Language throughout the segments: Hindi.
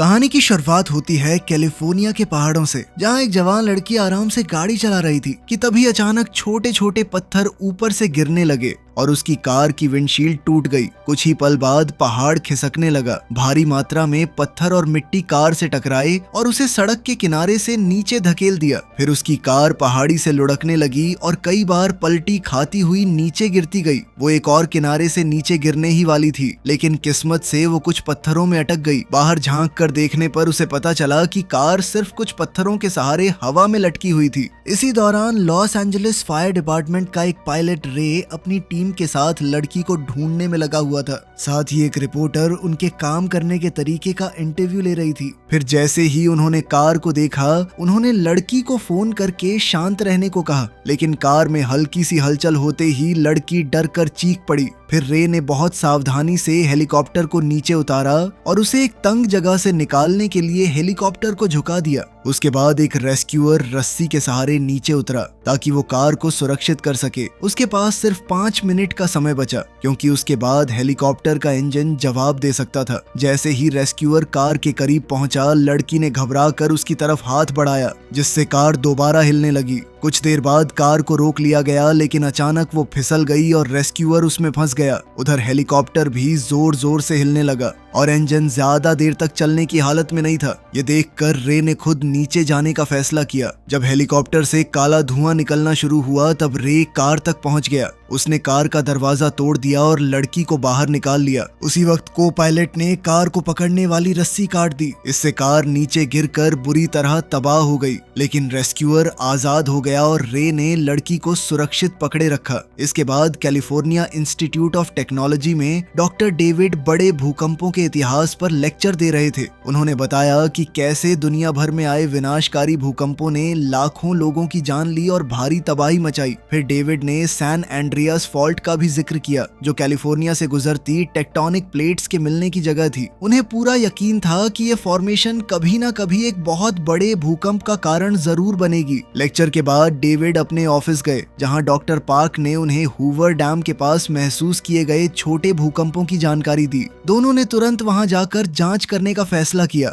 कहानी की शुरुआत होती है कैलिफोर्निया के पहाड़ों से, जहां एक जवान लड़की आराम से गाड़ी चला रही थी कि तभी अचानक छोटे छोटे पत्थर ऊपर से गिरने लगे और उसकी कार की विंडशील्ड टूट गई। कुछ ही पल बाद पहाड़ खिसकने लगा। भारी मात्रा में पत्थर और मिट्टी कार से टकराए और उसे सड़क के किनारे से नीचे धकेल दिया। फिर उसकी कार पहाड़ी से लुढ़कने लगी और कई बार पलटी खाती हुई नीचे गिरती गई। वो एक और किनारे से नीचे गिरने ही वाली थी, लेकिन किस्मत से वो कुछ पत्थरों में अटक गई। बाहर झांक कर देखने पर उसे पता चला कि कार सिर्फ कुछ पत्थरों के सहारे हवा में लटकी हुई थी। इसी दौरान लॉस एंजलिस फायर डिपार्टमेंट का एक पायलट रे अपनी टीम के साथ लड़की को ढूंढने में लगा हुआ था। साथ ही एक रिपोर्टर उनके काम करने के तरीके का इंटरव्यू ले रही थी। फिर जैसे ही उन्होंने कार को देखा, उन्होंने लड़की को फोन करके शांत रहने को कहा, लेकिन कार में हल्की सी हलचल होते ही लड़की डर कर चीख पड़ी। फिर रे ने बहुत सावधानी से हेलीकॉप्टर को नीचे उतारा और उसे एक तंग जगह से निकालने के लिए हेलीकॉप्टर को झुका दिया। उसके बाद एक रेस्क्यूअर रस्सी के सहारे नीचे उतरा ताकि वो कार को सुरक्षित कर सके। उसके पास सिर्फ 5 मिनट का समय बचा, क्योंकि उसके बाद हेलीकॉप्टर का इंजन जवाब दे सकता था। जैसे ही रेस्क्यूअर कार के करीब पहुंचा, लड़की ने घबरा कर उसकी तरफ हाथ बढ़ाया, जिससे कार दोबारा हिलने लगी। कुछ देर बाद कार को रोक लिया गया, लेकिन अचानक वो फिसल गई और रेस्क्यूअर उसमें फंस गया। उधर हेलीकॉप्टर भी जोर जोर से हिलने लगा और इंजन ज्यादा देर तक चलने की हालत में नहीं था। ये देखकर रे ने खुद नीचे जाने का फैसला किया। जब हेलीकॉप्टर से काला धुआं निकलना शुरू हुआ, तब रे कार तक पहुंच गया। उसने कार का दरवाजा तोड़ दिया और लड़की को बाहर निकाल लिया। उसी वक्त को पायलट ने कार को पकड़ने वाली रस्सी काट दी। इससे कार नीचे गिरकर बुरी तरह तबाह हो गई, लेकिन रेस्क्यूअर आजाद हो गया और रे ने लड़की को सुरक्षित पकड़े रखा। इसके बाद कैलिफोर्निया इंस्टीट्यूट ऑफ टेक्नोलॉजी में डॉक्टर डेविड बड़े भूकंपों के इतिहास पर लेक्चर दे रहे थे। उन्होंने बताया कि कैसे दुनिया भर में आए विनाशकारी भूकंपों ने लाखों लोगों की जान ली और भारी तबाही मचाई। फिर डेविड ने सैन एंड्रियास फॉल्ट का भी जिक्र किया, जो कैलिफोर्निया से गुजरती टेक्टोनिक प्लेट्स के मिलने की जगह थी। उन्हें पूरा यकीन था कि ये फॉर्मेशन कभी ना कभी एक बहुत बड़े भूकंप का कारण जरूर बनेगी। लेक्चर के बाद डेविड अपने ऑफिस गए, जहां डॉक्टर पार्क ने उन्हें हूवर डैम के पास महसूस किए गए छोटे भूकंपों की जानकारी दी। दोनों ने तुरंत वहां जाकर जांच करने का फैसला किया।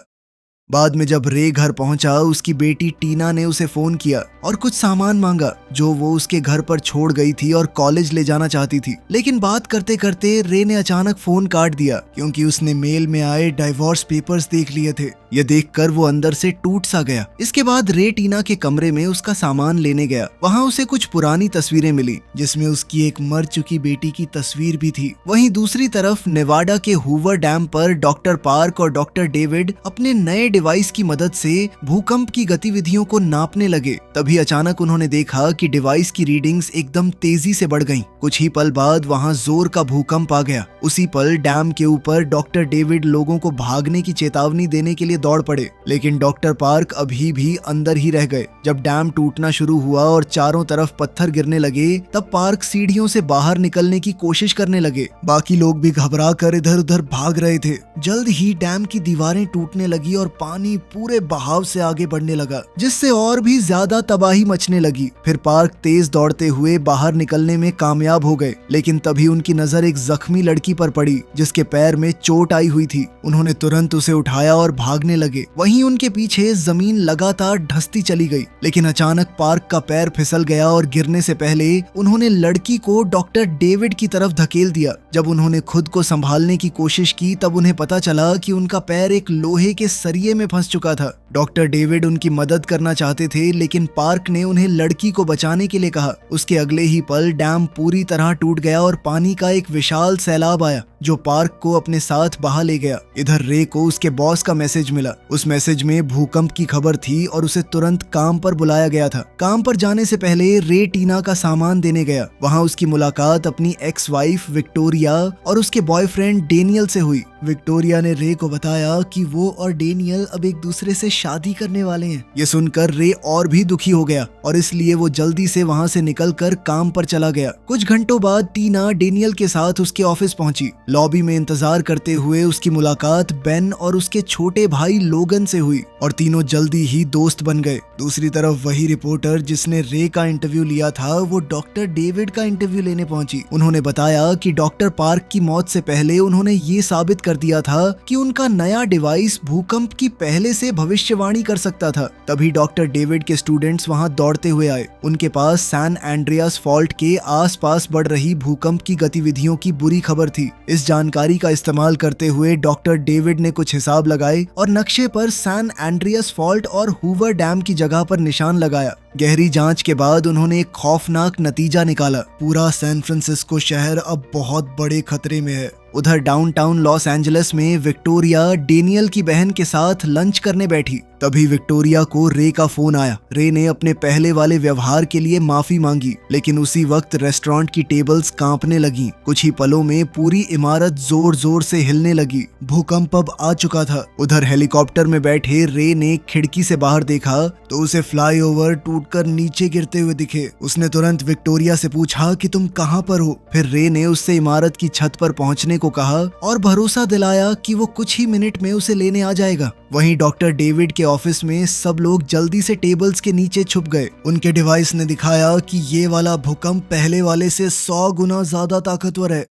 बाद में जब रे घर पहुंचा, उसकी बेटी टीना ने उसे फोन किया और कुछ सामान मांगा जो वो उसके घर पर छोड़ गई थी और कॉलेज ले जाना चाहती थी। लेकिन बात करते करते रे ने अचानक फोन काट दिया, क्योंकि उसने मेल में आए डाइवोर्स पेपर्स देख लिए थे। ये देखकर वो अंदर से टूट सा गया। इसके बाद रे टीना के कमरे में उसका सामान लेने गया। वहाँ उसे कुछ पुरानी तस्वीरें मिली, जिसमें उसकी एक मर चुकी बेटी की तस्वीर भी थी। वहीं दूसरी तरफ नेवाडा के हूवर डैम पर डॉक्टर पार्क और डॉक्टर डेविड अपने नए डिवाइस की मदद से भूकंप की गतिविधियों को नापने लगे। तभी अचानक उन्होंने देखा कि डिवाइस की रीडिंग्स एकदम तेजी से बढ़ गईं। कुछ ही पल बाद वहां जोर का भूकंप आ गया। उसी पल डैम के ऊपर डॉक्टर डेविड लोगों को भागने की चेतावनी देने के लिए दौड़ पड़े, लेकिन डॉक्टर पार्क अभी भी अंदर ही रह गए। जब डैम टूटना शुरू हुआ और चारों तरफ पत्थर गिरने लगे, तब पार्क सीढ़ियों से बाहर निकलने की कोशिश करने लगे। बाकी लोग भी घबरा कर इधर उधर भाग रहे थे। जल्द ही डैम की दीवारें टूटने लगी और पानी पूरे बहाव से आगे बढ़ने लगा, जिससे और भी ज्यादा तबाही मचने लगी। फिर पार्क तेज दौड़ते हुए बाहर निकलने में कामयाब हो गए, लेकिन तभी उनकी नजर एक जख्मी लड़की पर पड़ी, जिसके पैर में चोट आई हुई थी। उन्होंने तुरंत उसे उठाया और भागने लगे। वहीं उनके पीछे जमीन लगातार धंसती चली गई, लेकिन अचानक पार्क का पैर फिसल गया और गिरने से पहले उन्होंने लड़की को डॉक्टर डेविड की तरफ धकेल दिया। जब उन्होंने खुद को संभालने की कोशिश की, तब उन्हें पता चला कि उनका पैर एक लोहे के सरिये में फंस चुका था। डॉक्टर डेविड उनकी मदद करना चाहते थे, लेकिन पार्क ने उन्हें लड़की को बचाने के लिए कहा। उसके अगले ही पल डैम पूरी तरह टूट गया और पानी का एक विशाल सैलाब आया, जो पार्क को अपने साथ बहा ले गया। इधर रे को उसके बॉस का मैसेज मिला। उस मैसेज में भूकंप की खबर थी और उसे तुरंत काम पर बुलाया गया था। काम पर जाने से पहले रे टीना का सामान देने गया। वहाँ उसकी मुलाकात अपनी एक्स वाइफ विक्टोरिया और उसके बॉयफ्रेंड डेनियल से हुई। विक्टोरिया ने रे को बताया कि वो और डेनियल अब एक दूसरे से शादी करने वाले हैं। ये सुनकर रे और भी दुखी हो गया और इसलिए वो जल्दी से वहाँ से निकलकर काम पर चला गया। कुछ घंटों बाद टीना डेनियल के साथ उसके ऑफिस पहुंची। लॉबी में इंतजार करते हुए उसकी मुलाकात बेन और उसके छोटे भाई लोगन से हुई और तीनों जल्दी ही दोस्त बन गए। दूसरी तरफ वही रिपोर्टर जिसने रे का इंटरव्यू लिया था वो डॉक्टर डेविड का इंटरव्यू लेने पहुंची। उन्होंने बताया कि डॉक्टर पार्क की मौत से पहले उन्होंने ये साबित कर दिया था कि उनका नया डिवाइस भूकंप की पहले से भविष्यवाणी कर सकता था। तभी डॉक्टर डेविड के स्टूडेंट्स वहां दौड़ते हुए आए। उनके पास सैन एंड्रियास फॉल्ट के आसपास बढ़ रही भूकंप की गतिविधियों की बुरी खबर थी। इस जानकारी का इस्तेमाल करते हुए डॉक्टर डेविड ने कुछ हिसाब लगाए और नक्शे पर सैन एंड्रियास फॉल्ट और हूवर डैम की जगह पर निशान लगाया। गहरी जांच के बाद उन्होंने एक खौफनाक नतीजा निकाला। पूरा सैन फ्रांसिस्को शहर अब बहुत बड़े खतरे में है। उधर डाउनटाउन लॉस एंजलिस में विक्टोरिया डेनियल की बहन के साथ लंच करने बैठी। तभी विक्टोरिया को रे का फोन आया। रे ने अपने पहले वाले व्यवहार के लिए माफी मांगी, लेकिन उसी वक्त रेस्टोरेंट की टेबल्स कांपने लगी। कुछ ही पलों में पूरी इमारत जोर जोर से हिलने लगी। भूकंप अब आ चुका था। उधर हेलीकॉप्टर में बैठे रे ने खिड़की से बाहर देखा तो उसे फ्लाईओवर टूटकर नीचे गिरते हुए दिखे। उसने तुरंत विक्टोरिया से पूछा कि तुम कहां पर हो। फिर रे ने उससे इमारत की छत पर पहुंचने को कहा और भरोसा दिलाया कि वो कुछ ही मिनट में उसे लेने आ जाएगा। वहीं डॉक्टर डेविड के ऑफिस में सब लोग जल्दी से टेबल्स के नीचे छुप गए। उनके डिवाइस ने दिखाया कि ये वाला भूकंप पहले वाले से 100 गुना ज्यादा ताकतवर है।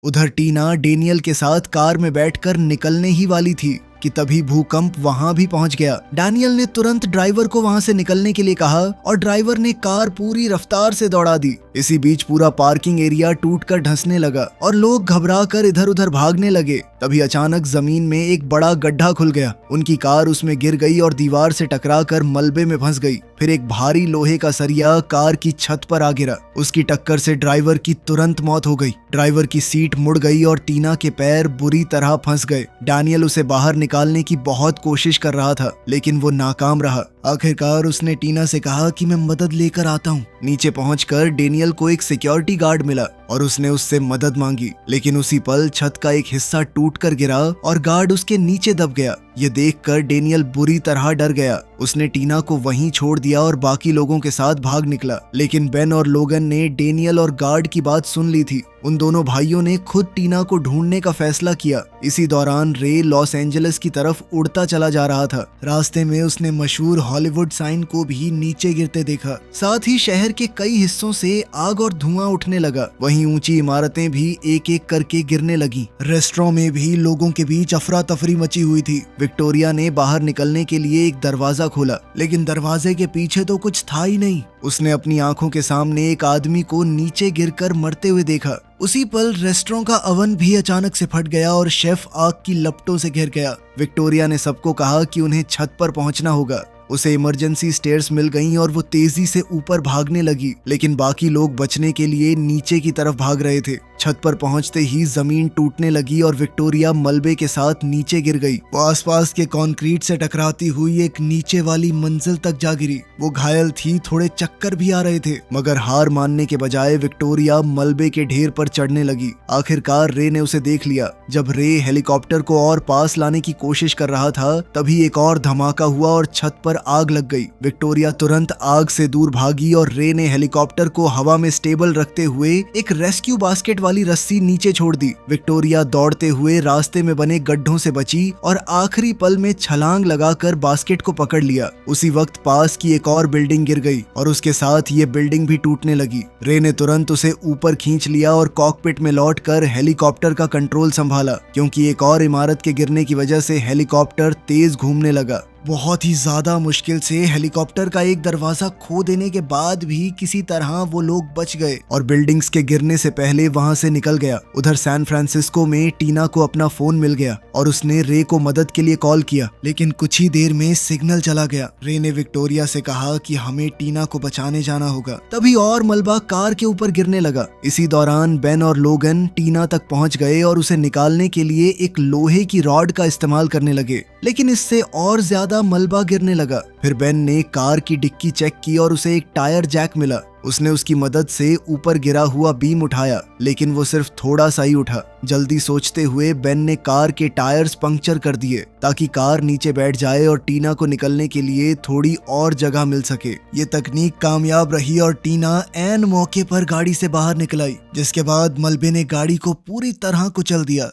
उधर टीना डेनियल के साथ कार में बैठकर निकलने ही वाली थी कि तभी भूकंप वहां भी पहुंच गया। डैनियल ने तुरंत ड्राइवर को वहां से निकलने के लिए कहा और ड्राइवर ने कार पूरी रफ्तार से दौड़ा दी। इसी बीच पूरा पार्किंग एरिया टूटकर धंसने लगा और लोग घबराकर इधर उधर भागने लगे। तभी अचानक जमीन में एक बड़ा गड्ढा खुल गया। उनकी कार उसमें गिर गई और दीवार से टकराकर मलबे में फंस गई। फिर एक भारी लोहे का सरिया कार की छत पर आ गिरा। उसकी टक्कर से ड्राइवर की तुरंत मौत हो गई। ड्राइवर की सीट मुड़ गई और टीना के पैर बुरी तरह फंस गए। डैनियल उसे बाहर निकालने की बहुत कोशिश कर रहा था, लेकिन वो नाकाम रहा। आखिरकार उसने टीना से कहा कि मैं मदद लेकर आता हूँ। नीचे पहुंचकर डेनियल को एक सिक्योरिटी गार्ड मिला और उसने उससे मदद मांगी, लेकिन उसी पल छत का एक हिस्सा टूटकर गिरा और गार्ड उसके नीचे दब गया। ये देखकर डेनियल बुरी तरह डर गया। उसने टीना को वहीं छोड़ दिया और बाकी लोगों के साथ भाग निकला। लेकिन बेन और लोगन ने डेनियल और गार्ड की बात सुन ली थी। उन दोनों भाइयों ने खुद टीना को ढूंढने का फैसला किया। इसी दौरान रे लॉस एंजलिस की तरफ उड़ता चला जा रहा था। रास्ते में उसने मशहूर हॉलीवुड साइन को भी नीचे गिरते देखा। साथ ही शहर के कई हिस्सों से आग और धुआं उठने लगा। वहीं ऊंची इमारतें भी एक एक करके गिरने लगी। रेस्टोरेंट में भी लोगों के बीच अफरा तफरी मची हुई थी। विक्टोरिया ने बाहर निकलने के लिए एक दरवाजा खोला, लेकिन दरवाजे के पीछे तो कुछ था ही नहीं। उसने अपनी आंखों के सामने एक आदमी को नीचे गिरकर मरते हुए देखा। उसी पल रेस्टोरेंट का अवन भी अचानक से फट गया और शेफ आग की लपटों से घिर गया। विक्टोरिया ने सबको कहा कि उन्हें छत पर पहुंचना होगा। उसे इमरजेंसी स्टेयर्स मिल गईं और वो तेजी से ऊपर भागने लगी, लेकिन बाकी लोग बचने के लिए नीचे की तरफ भाग रहे थे। छत पर पहुंचते ही जमीन टूटने लगी और विक्टोरिया मलबे के साथ नीचे गिर गई। वो आसपास के कंक्रीट से टकराती हुई एक नीचे वाली मंजिल तक जा गिरी। वो घायल थी, थोड़े चक्कर भी आ रहे थे, मगर हार मानने के बजाय विक्टोरिया मलबे के ढेर पर चढ़ने लगी। आखिरकार रे ने उसे देख लिया। जब रे हेलीकॉप्टर को और पास लाने की कोशिश कर रहा था, तभी एक और धमाका हुआ और छत पर आग लग गई। विक्टोरिया तुरंत आग से दूर भागी और रे ने हेलीकॉप्टर को हवा में स्टेबल रखते हुए एक रेस्क्यू बास्केट वाली रस्सी नीचे छोड़ दी। विक्टोरिया दौड़ते हुए रास्ते में बने गड्ढों से बची और आखिरी पल में छलांग लगाकर बास्केट को पकड़ लिया। उसी वक्त पास की एक और बिल्डिंग गिर गई और उसके साथ ये बिल्डिंग भी टूटने लगी। रे ने तुरंत उसे ऊपर खींच लिया और कॉकपिट में लौटकर हेलीकॉप्टर का कंट्रोल संभाला, क्योंकि एक और इमारत के गिरने की वजह से हेलीकॉप्टर तेज घूमने लगा। बहुत ही ज्यादा मुश्किल से हेलीकॉप्टर का एक दरवाजा खो देने के बाद भी किसी तरह वो लोग बच गए और बिल्डिंग्स के गिरने से पहले वहां से निकल गया। उधर सैन फ्रांसिस्को में टीना को अपना फोन मिल गया और उसने रे को मदद के लिए कॉल किया, लेकिन कुछ ही देर में सिग्नल चला गया। रे ने विक्टोरिया से कहा कि हमें टीना को बचाने जाना होगा। तभी और मलबा कार के ऊपर गिरने लगा। इसी दौरान बेन और लोगन टीना तक पहुंच गए और उसे निकालने के लिए एक लोहे की रॉड का इस्तेमाल करने लगे, लेकिन इससे और ज्यादा मलबा गिरने लगा। फिर बेन ने कार की डिक्की चेक की और उसे एक टायर जैक मिला। उसने उसकी मदद से ऊपर गिरा हुआ बीम उठाया, लेकिन वो सिर्फ थोड़ा सा ही उठा। जल्दी सोचते हुए बेन ने कार के टायर्स पंक्चर कर दिए ताकि कार नीचे बैठ जाए और टीना को निकलने के लिए थोड़ी और जगह मिल सके। ये तकनीक कामयाब रही और टीना ऐन मौके पर गाड़ी से बाहर निकल आई, जिसके बाद मलबे ने गाड़ी को पूरी तरह कुचल दिया।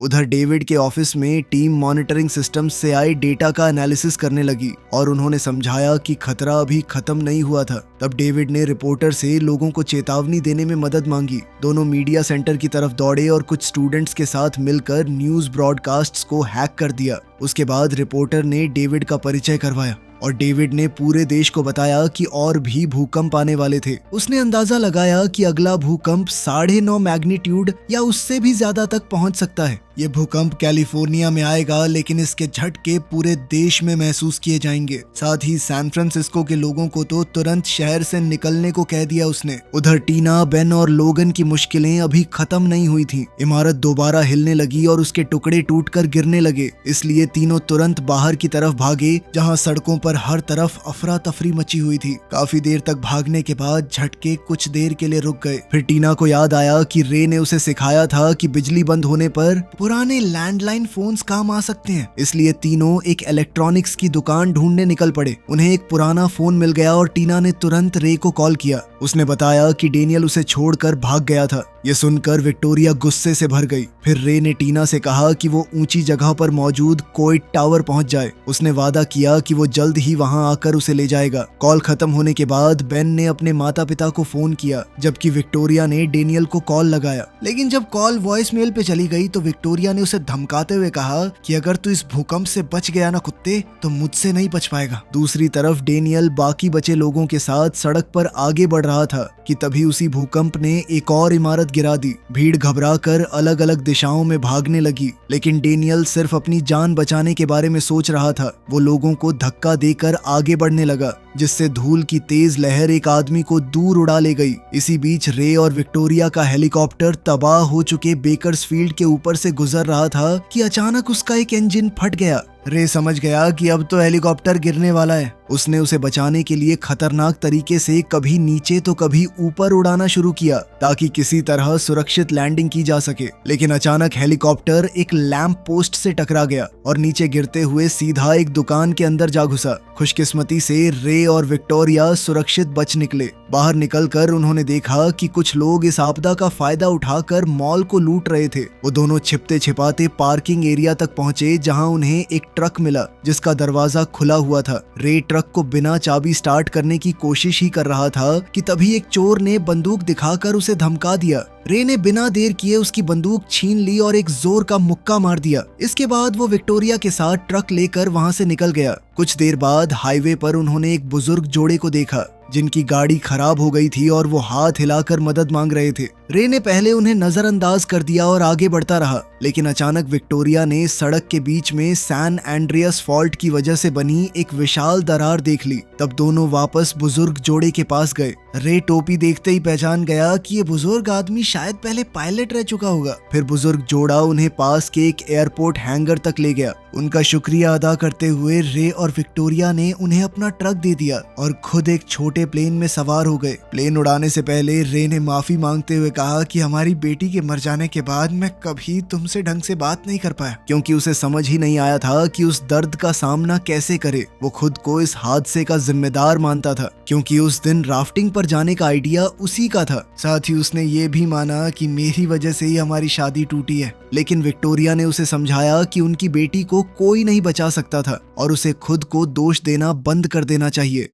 उधर डेविड के ऑफिस में टीम मॉनिटरिंग सिस्टम से आए डेटा का एनालिसिस करने लगी और उन्होंने समझाया कि खतरा अभी खत्म नहीं हुआ था। तब डेविड ने रिपोर्टर से लोगों को चेतावनी देने में मदद मांगी। दोनों मीडिया सेंटर की तरफ दौड़े और कुछ स्टूडेंट्स के साथ मिलकर न्यूज ब्रॉडकास्ट्स को हैक कर दिया। उसके बाद रिपोर्टर ने डेविड का परिचय करवाया और डेविड ने पूरे देश को बताया कि और भी भूकंप आने वाले थे। उसने अंदाजा लगाया कि अगला भूकंप 9.5 मैग्नीट्यूड या उससे भी ज्यादा तक पहुंच सकता है। ये भूकंप कैलिफोर्निया में आएगा, लेकिन इसके झटके पूरे देश में महसूस किए जाएंगे। साथ ही सैन फ्रांसिस्को के लोगों को तो तुरंत शहर से निकलने को कह दिया उसने। उधर टीना, बेन और लोगन की मुश्किलें अभी खत्म नहीं हुई थीं। इमारत दोबारा हिलने लगी और उसके टुकड़े टूटकर गिरने लगे, इसलिए तीनों तुरंत बाहर की तरफ भागे, जहां सड़कों पर हर तरफ अफरा तफरी मची हुई थी। काफी देर तक भागने के बाद झटके कुछ देर के लिए रुक गए। फिर टीना को याद आया कि रे ने उसे सिखाया था कि बिजली बंद होने पर पुराने लैंडलाइन फोन्स काम आ सकते हैं। इसलिए तीनों एक इलेक्ट्रॉनिक्स की दुकान ढूंढने निकल पड़े। उन्हें एक पुराना फोन मिल गया और टीना ने तुरंत रे को कॉल किया। उसने बताया कि डेनियल उसे छोड़कर भाग गया था। ये सुनकर विक्टोरिया गुस्से से भर गई। फिर रे ने टीना से कहा कि वो ऊंची जगह पर मौजूद कोइट टावर पहुंच जाए। उसने वादा किया कि वो जल्द ही वहां आकर उसे ले जाएगा। कॉल खत्म होने के बाद बेन ने अपने माता पिता को फोन किया, जबकि विक्टोरिया ने डेनियल को कॉल लगाया। लेकिन जब कॉल वॉइस मेल पे चली गई तो विक्टोरिया ने उसे धमकाते हुए कहा कि अगर तू इस भूकंप से बच गया ना कुत्ते, तो मुझसे नहीं बच पाएगा। दूसरी तरफ डेनियल बाकी बचे लोगों के साथ सड़क पर आगे बढ़ रहा था कि तभी उसी भूकंप ने एक और इमारत गिरा दी। भीड़ घबराकर अलग अलग दिशाओं में भागने लगी, लेकिन डेनियल सिर्फ अपनी जान बचाने के बारे में सोच रहा था। वो लोगों को धक्का देकर आगे बढ़ने लगा, जिससे धूल की तेज लहर एक आदमी को दूर उड़ा ले गई। इसी बीच रे और विक्टोरिया का हेलीकॉप्टर तबाह हो चुके बेकर्सफील्ड के ऊपर से गुजर रहा था कि अचानक उसका एक इंजन फट गया। रे समझ गया कि अब तो हेलीकॉप्टर गिरने वाला है। उसने उसे बचाने के लिए खतरनाक तरीके से कभी नीचे तो कभी ऊपर उड़ाना शुरू किया ताकि किसी तरह सुरक्षित लैंडिंग की जा सके। लेकिन अचानक हेलीकॉप्टर एक लैंप पोस्ट से टकरा गया और नीचे गिरते हुए सीधा एक दुकान के अंदर जा घुसा। खुशकिस्मती से रे और विक्टोरिया सुरक्षित बच निकले। बाहर निकलकर उन्होंने देखा कि कुछ लोग इस आपदा का फायदा उठाकर मॉल को लूट रहे थे। वो दोनों छिपते छिपाते पार्किंग एरिया तक पहुंचे, जहां उन्हें एक ट्रक मिला जिसका दरवाजा खुला हुआ था। रे ट्रक को बिना चाबी स्टार्ट करने की कोशिश ही कर रहा था कि तभी एक चोर ने बंदूक दिखाकर उसे धमका दिया। रे ने बिना देर किए उसकी बंदूक छीन ली और एक जोर का मुक्का मार दिया। इसके बाद वो विक्टोरिया के साथ ट्रक लेकर वहां से निकल गया। कुछ देर बाद हाईवे पर उन्होंने एक बुजुर्ग जोड़े को देखा जिनकी गाड़ी खराब हो गई थी और वो हाथ हिलाकर मदद मांग रहे थे। रे ने पहले उन्हें नजरअंदाज कर दिया और आगे बढ़ता रहा, लेकिन अचानक विक्टोरिया ने सड़क के बीच में सैन एंड्रियास फॉल्ट की वजह से बनी एक विशाल दरार देख ली। तब दोनों वापस बुजुर्ग जोड़े के पास गए। रे टोपी देखते ही पहचान गया कि ये बुजुर्ग आदमी शायद पहले पायलट रह चुका होगा। फिर बुजुर्ग जोड़ा उन्हें पास के एक एयरपोर्ट हैंगर तक ले गया। उनका शुक्रिया अदा करते हुए रे और विक्टोरिया ने उन्हें अपना ट्रक दे दिया और खुद एक छोटे प्लेन में सवार हो गए। प्लेन उड़ाने से पहले रे ने माफी मांगते हुए कहा कि हमारी बेटी के मर जाने के बाद मैं कभी तुमसे ढंग से बात नहीं कर पाया, क्योंकि उसे समझ ही नहीं आया था कि उस दर्द का सामना कैसे करे। वो खुद को इस हादसे का जिम्मेदार मानता था, क्योंकि उस दिन राफ्टिंग पर जाने का आइडिया उसी का था। साथ ही उसने ये भी माना कि मेरी वजह से ही हमारी शादी टूटी है। लेकिन विक्टोरिया ने उसे समझाया कि उनकी बेटी को कोई नहीं बचा सकता था और उसे खुद को दोष देना बंद कर देना चाहिए।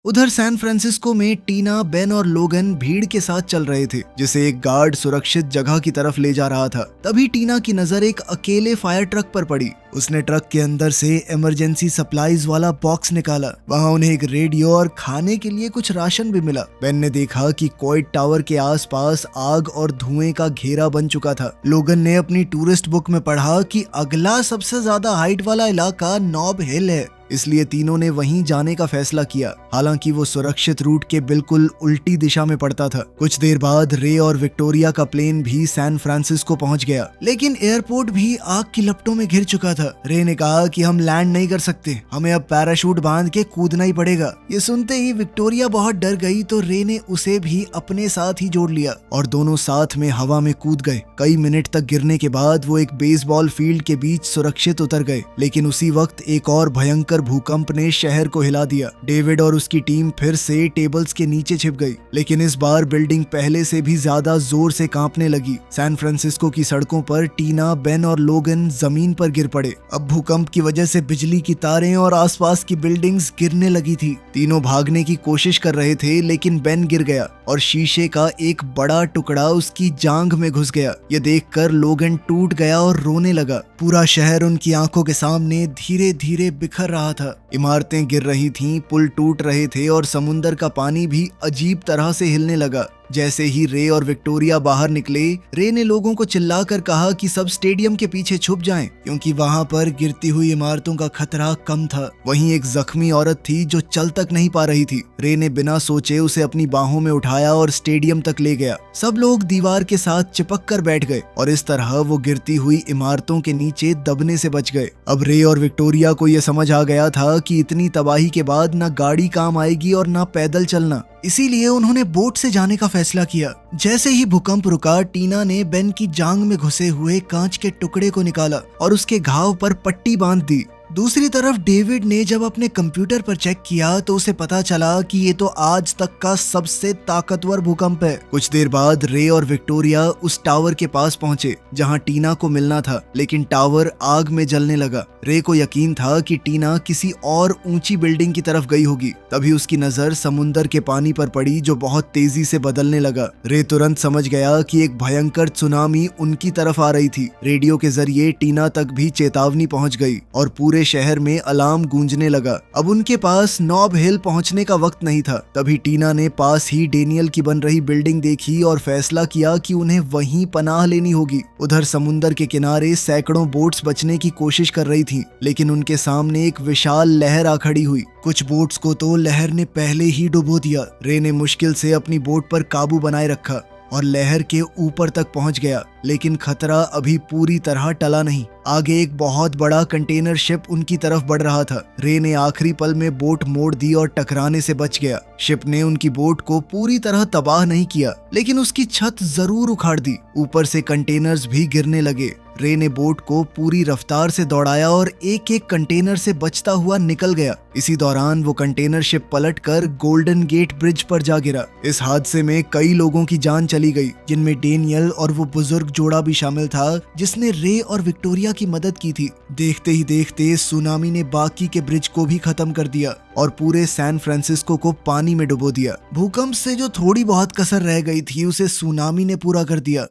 उधर सैन फ्रांसिस्को में टीना, बेन और लोगन भीड़ के साथ चल रहे थे, जिसे एक गार्ड सुरक्षित जगह की तरफ ले जा रहा था। तभी टीना की नजर एक अकेले फायर ट्रक पर पड़ी। उसने ट्रक के अंदर से इमरजेंसी सप्लाईज वाला बॉक्स निकाला। वहां उन्हें एक रेडियो और खाने के लिए कुछ राशन भी मिला। बेन ने देखा कि कोइट टावर के आसपास आग और धुएं का घेरा बन चुका था। लोगन ने अपनी टूरिस्ट बुक में पढ़ा कि अगला सबसे ज्यादा हाइट वाला इलाका नॉब हिल है। इसलिए तीनों ने वहीं जाने का फैसला किया। हालांकि वो सुरक्षित रूट के बिल्कुल उल्टी दिशा में पड़ता था। कुछ देर बाद रे और विक्टोरिया का प्लेन भी सैन फ्रांसिस्को पहुंच गया, लेकिन एयरपोर्ट भी आग की लपटों में घिर चुका था। रे ने कहा कि हम लैंड नहीं कर सकते, हमें अब पैराशूट बांध के कूदना ही पड़ेगा। ये सुनते ही विक्टोरिया बहुत डर गई तो रे ने उसे भी अपने साथ ही जोड़ लिया और दोनों साथ में हवा में कूद गए। कई मिनट तक गिरने के बाद वो एक बेसबॉल फील्ड के बीच सुरक्षित उतर गए, लेकिन उसी वक्त एक और भयंकर भूकंप ने शहर को हिला दिया। डेविड और उसकी टीम फिर से टेबल्स के नीचे छिप गई, लेकिन इस बार बिल्डिंग पहले से भी ज्यादा जोर से कांपने लगी। सैन फ्रांसिस्को की सड़कों पर टीना, बेन और लोगन जमीन पर गिर पड़े। अब भूकंप की वजह से बिजली की तारें और आसपास की बिल्डिंग्स गिरने लगी थी। तीनों भागने की कोशिश कर रहे थे, लेकिन बेन गिर गया और शीशे का एक बड़ा टुकड़ा उसकी जांघ में घुस गया। ये देखकर लोगन टूट गया और रोने लगा। पूरा शहर उनकी आंखों के सामने धीरे धीरे बिखर रहा था। इमारतें गिर रही थीं, पुल टूट रहे थे और समुंदर का पानी भी अजीब तरह से हिलने लगा। जैसे ही रे और विक्टोरिया बाहर निकले, रे ने लोगों को चिल्लाकर कहा कि सब स्टेडियम के पीछे छुप जाएं, क्योंकि वहां पर गिरती हुई इमारतों का खतरा कम था। वहीं एक जख्मी औरत थी जो चल तक नहीं पा रही थी। रे ने बिना सोचे उसे अपनी बाहों में उठाया और स्टेडियम तक ले गया। सब लोग दीवार के साथ चिपक कर बैठ गए और इस तरह वो गिरती हुई इमारतों के नीचे दबने से बच गए। अब रे और विक्टोरिया को यह समझ आ गया था कि इतनी तबाही के बाद न गाड़ी काम आएगी और न पैदल चलना, इसीलिए उन्होंने बोट से जाने का फैसला किया। जैसे ही भूकंप रुका, टीना ने बेन की जांघ में घुसे हुए कांच के टुकड़े को निकाला और उसके घाव पर पट्टी बांध दी। दूसरी तरफ डेविड ने जब अपने कंप्यूटर पर चेक किया तो उसे पता चला कि ये तो आज तक का सबसे ताकतवर भूकंप है। कुछ देर बाद रे और विक्टोरिया उस टावर के पास पहुंचे जहां टीना को मिलना था, लेकिन टावर आग में जलने लगा। रे को यकीन था कि टीना किसी और ऊंची बिल्डिंग की तरफ गई होगी। तभी उसकी नजर समुंदर के पानी पर पड़ी जो बहुत तेजी से बदलने लगा। रे तुरंत समझ गया कि एक भयंकर सुनामी उनकी तरफ आ रही थी। रेडियो के जरिए टीना तक भी चेतावनी पहुंच गई और पूरे शहर में अलार्म गूंजने लगा। अब उनके पास नॉब हिल पहुंचने का वक्त नहीं था। तभी टीना ने पास ही डेनियल की बन रही बिल्डिंग देखी और फैसला किया कि उन्हें वहीं पनाह लेनी होगी। उधर समुंदर के किनारे सैकड़ों बोट्स बचने की कोशिश कर रही थीं, लेकिन उनके सामने एक विशाल लहर आ खड़ी हुई। कुछ बोट्स को तो लहर ने पहले ही डुबो दिया। रे ने मुश्किल से अपनी बोट पर काबू बनाए रखा और लहर के ऊपर तक पहुंच गया, लेकिन खतरा अभी पूरी तरह टला नहीं। आगे एक बहुत बड़ा कंटेनर शिप उनकी तरफ बढ़ रहा था। रे ने आखिरी पल में बोट मोड़ दी और टकराने से बच गया। शिप ने उनकी बोट को पूरी तरह तबाह नहीं किया, लेकिन उसकी छत जरूर उखाड़ दी। ऊपर से कंटेनर्स भी गिरने लगे। रे ने बोट को पूरी रफ्तार से दौड़ाया और एक एक कंटेनर से बचता हुआ निकल गया। इसी दौरान वो कंटेनर शिप पलटकर गोल्डन गेट ब्रिज पर जा गिरा। इस हादसे में कई लोगों की जान चली गई, जिनमें डेनियल और वो बुजुर्ग जोड़ा भी शामिल था जिसने रे और विक्टोरिया की मदद की थी। देखते ही देखते सुनामी ने बाकी के ब्रिज को भी खत्म कर दिया और पूरे सैन फ्रांसिस्को को पानी में डुबो दिया। भूकंप से जो थोड़ी बहुत कसर रह गई थी उसे सुनामी ने पूरा कर दिया।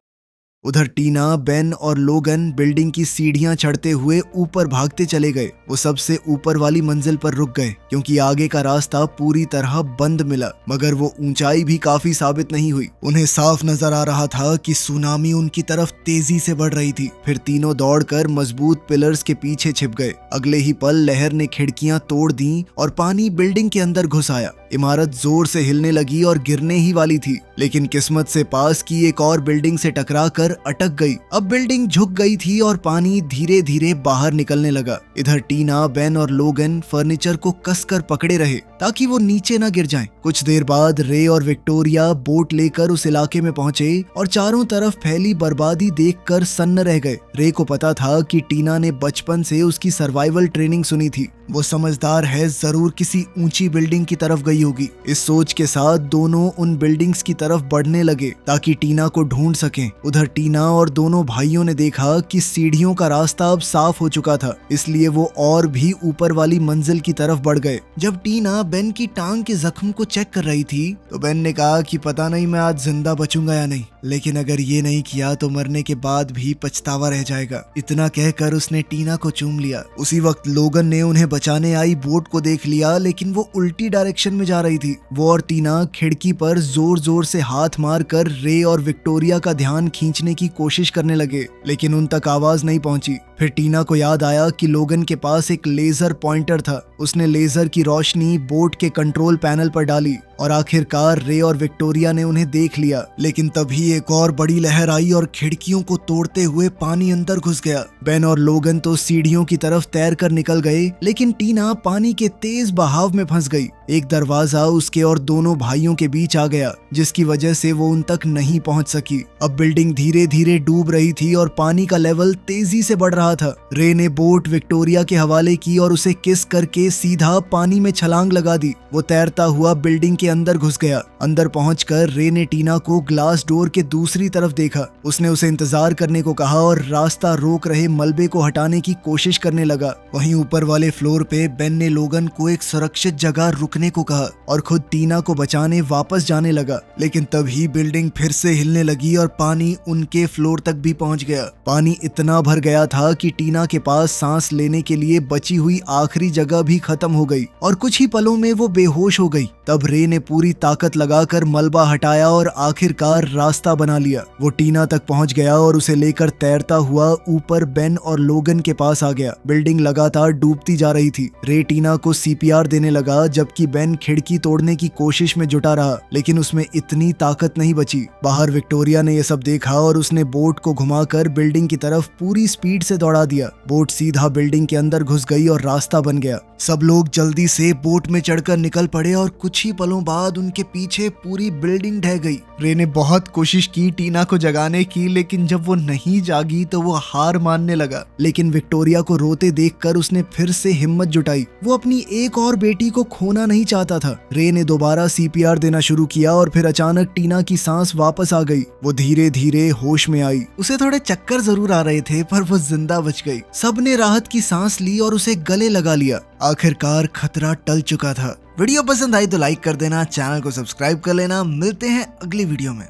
उधर टीना, बेन और लोगन बिल्डिंग की सीढ़ियां चढ़ते हुए ऊपर भागते चले गए। वो सबसे ऊपर वाली मंजिल पर रुक गए क्योंकि आगे का रास्ता पूरी तरह बंद मिला, मगर वो ऊंचाई भी काफी साबित नहीं हुई। उन्हें साफ नजर आ रहा था कि सुनामी उनकी तरफ तेजी से बढ़ रही थी। फिर तीनों दौड़कर मजबूत पिलर्स के पीछे छिप गए। अगले ही पल लहर ने खिड़कियां तोड़ दी और पानी बिल्डिंग के अंदर घुस आया। इमारत जोर से हिलने लगी और गिरने ही वाली थी, लेकिन किस्मत से पास की एक और बिल्डिंग से टकराकर अटक गई। अब बिल्डिंग झुक गई थी और पानी धीरे धीरे बाहर निकलने लगा। इधर टीना, बेन और लोगन फर्नीचर को कसकर पकड़े रहे ताकि वो नीचे न गिर जाएं। कुछ देर बाद रे और विक्टोरिया बोट लेकर उस इलाके में पहुंचे और चारों तरफ फैली बर्बादी देखकर सन्न रह गए। रे को पता था कि टीना ने बचपन से उसकी सर्वाइवल ट्रेनिंग सुनी थी। वो समझदार है, जरूर किसी ऊंची बिल्डिंग की तरफ गई होगी। इस सोच के साथ दोनों उन बिल्डिंग्स की तरफ बढ़ने लगे ताकि टीना को ढूंढ सकें। उधर टीना और दोनों भाइयों ने देखा कि सीढ़ियों का रास्ता अब साफ हो चुका था, इसलिए वो और भी ऊपर वाली मंजिल की तरफ बढ़ गए। जब टीना बेन की टांग के जख्म को चेक कर रही थी तो बेन ने कहा कि पता नहीं मैं आज जिंदा बचूंगा या नहीं, लेकिन अगर ये नहीं किया तो मरने के बाद भी पछतावा रह जाएगा। इतना कहकर उसने टीना को चूम लिया। उसी वक्त लोगन ने उन्हें बचाने आई बोट को देख लिया, लेकिन वो उल्टी डायरेक्शन में जा रही थी। वो और टीना खिड़की पर जोर जोर से हाथ मार कर रे और विक्टोरिया का ध्यान खींचने की कोशिश करने लगे, लेकिन उन तक आवाज नहीं पहुंची। फिर टीना को याद आया कि लोगन के पास एक लेजर पॉइंटर था। उसने लेजर की रोशनी बोट के कंट्रोल पैनल पर डाली और आखिरकार रे और विक्टोरिया ने उन्हें देख लिया। लेकिन तभी एक और बड़ी लहर आई और खिड़कियों को तोड़ते हुए पानी अंदर घुस गया। बेन और लोगन तो सीढ़ियों की तरफ तैर कर निकल गए, लेकिन टीना पानी के तेज बहाव में फंस गई। एक दरवाजा उसके और दोनों भाइयों के बीच आ गया, जिसकी वजह से वो उन तक नहीं पहुंच सकी। अब बिल्डिंग धीरे धीरे डूब रही थी और पानी का लेवल तेजी से बढ़ रहा था। रे ने बोट विक्टोरिया के हवाले की और उसे किस करके सीधा पानी में छलांग लगा दी। वो तैरता हुआ बिल्डिंग के अंदर घुस गया। अंदर पहुंचकर रे ने टीना को ग्लास डोर के दूसरी तरफ देखा। उसने उसे इंतजार करने को कहा और रास्ता रोक रहे मलबे को हटाने की कोशिश करने लगा। वहीं ऊपर वाले फ्लोर पे बेन ने लोगन को एक सुरक्षित जगह रुकने को कहा और खुद टीना को बचाने वापस जाने लगा। लेकिन तभी बिल्डिंग फिर से हिलने लगी और पानी उनके फ्लोर तक भी पहुंच गया। पानी इतना भर गया था कि टीना के पास सांस लेने के लिए बची हुई आखिरी जगह भी खत्म हो गई और कुछ ही पलों में वो बेहोश हो गई। तब रे ने पूरी ताकत लगाकर मलबा हटाया और आखिरकार रास्ता बना लिया। वो टीना तक पहुंच गया और उसे लेकर तैरता हुआ ऊपर बेन और लोगन के पास आ गया। बिल्डिंग लगातार डूबती जा रही थी। रे टीना को सीपीआर देने लगा, जबकि बेन खिड़की तोड़ने की कोशिश में जुटा रहा, लेकिन उसमें इतनी ताकत नहीं बची। बाहर विक्टोरिया ने यह सब देखा और उसने बोट को घुमाकर बिल्डिंग की तरफ पूरी स्पीड से दौड़ा दिया। बोट सीधा बिल्डिंग के अंदर घुस गई और रास्ता बन गया। सब लोग जल्दी से बोट में चढ़कर निकल पड़े और कुछ ही पलों बाद उनके पीछे पूरी बिल्डिंग ढह गई। रे ने बहुत कोशिश की टीना को जगाने की, लेकिन जब वो नहीं जागी तो वो हार मानने लगा। लेकिन विक्टोरिया को रोते देखकर उसने फिर से हिम्मत जुटाई। वो अपनी एक और बेटी को खोना नहीं चाहता था। रे ने दोबारा सीपीआर देना शुरू किया और फिर अचानक टीना की सांस वापस आ गई। वो धीरे धीरे होश में आई। उसे थोड़े चक्कर जरूर आ रहे थे, पर वो जिंदा बच गई। सबने राहत की सांस ली और उसे गले लगा लिया। आखिरकार खतरा टल चुका था। वीडियो पसंद आई तो लाइक कर देना, चैनल को सब्सक्राइब कर लेना। मिलते हैं अगली वीडियो में।